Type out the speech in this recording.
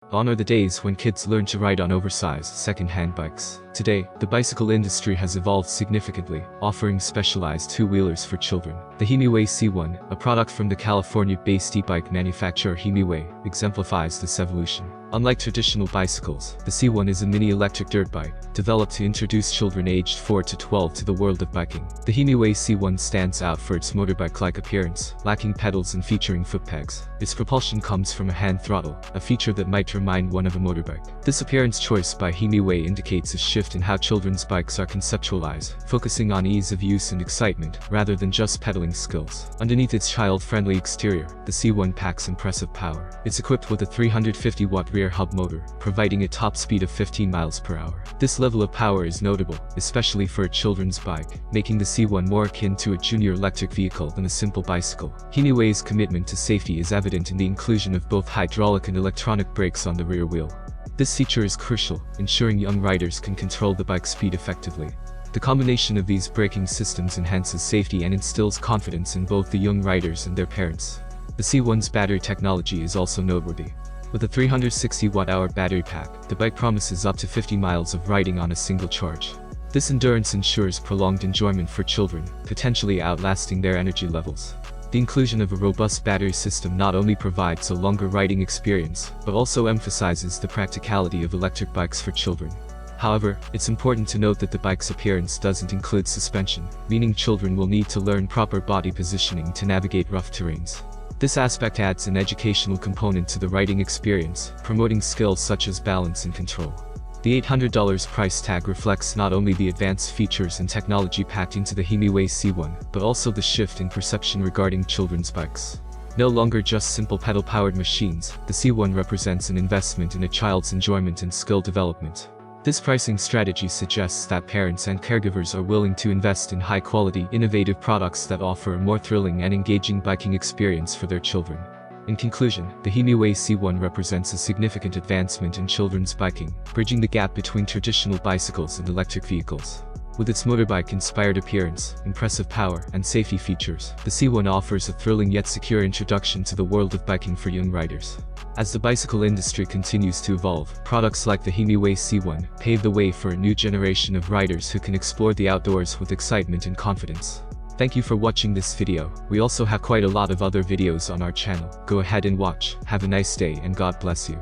Gone are the days when kids learned to ride on oversized, second-hand bikes. Today, the bicycle industry has evolved significantly, offering specialized two-wheelers for children. The Himiway C1, a product from the California-based e-bike manufacturer Himiway, exemplifies this evolution. Unlike traditional bicycles, the C1 is a mini electric dirt bike, developed to introduce children aged 4 to 12 to the world of biking. The Himiway C1 stands out for its motorbike-like appearance, lacking pedals and featuring foot pegs. Its propulsion comes from a hand throttle, a feature that might remind one of a motorbike. This appearance choice by Himiway indicates a shift in how children's bikes are conceptualized, focusing on ease of use and excitement, rather than just pedaling skills. Underneath its child-friendly exterior, the C1 packs impressive power. It's equipped with a 350-watt rear hub motor, providing a top speed of 15 miles per hour. This level of power is notable, especially for a children's bike, making the C1 more akin to a junior electric vehicle than a simple bicycle. Himiway's commitment to safety is evident in the inclusion of both hydraulic and electronic brakes on the rear wheel. This feature is crucial, ensuring young riders can control the bike's speed effectively. The combination of these braking systems enhances safety and instills confidence in both the young riders and their parents. The C1's battery technology is also noteworthy. With a 360 watt-hour battery pack, the bike promises up to 50 miles of riding on a single charge. This endurance ensures prolonged enjoyment for children, potentially outlasting their energy levels. The inclusion of a robust battery system not only provides a longer riding experience, but also emphasizes the practicality of electric bikes for children. However, it's important to note that the bike's appearance doesn't include suspension, meaning children will need to learn proper body positioning to navigate rough terrains. This aspect adds an educational component to the riding experience, promoting skills such as balance and control. The $800 price tag reflects not only the advanced features and technology packed into the Himiway C1, but also the shift in perception regarding children's bikes. No longer just simple pedal-powered machines, the C1 represents an investment in a child's enjoyment and skill development. This pricing strategy suggests that parents and caregivers are willing to invest in high-quality, innovative products that offer a more thrilling and engaging biking experience for their children. In conclusion, the Himiway C1 represents a significant advancement in children's biking, bridging the gap between traditional bicycles and electric vehicles. With its motorbike-inspired appearance, impressive power, and safety features, the C1 offers a thrilling yet secure introduction to the world of biking for young riders. As the bicycle industry continues to evolve, products like the Himiway C1 pave the way for a new generation of riders who can explore the outdoors with excitement and confidence. Thank you for watching this video. We also have quite a lot of other videos on our channel. Go ahead and watch. Have a nice day and God bless you.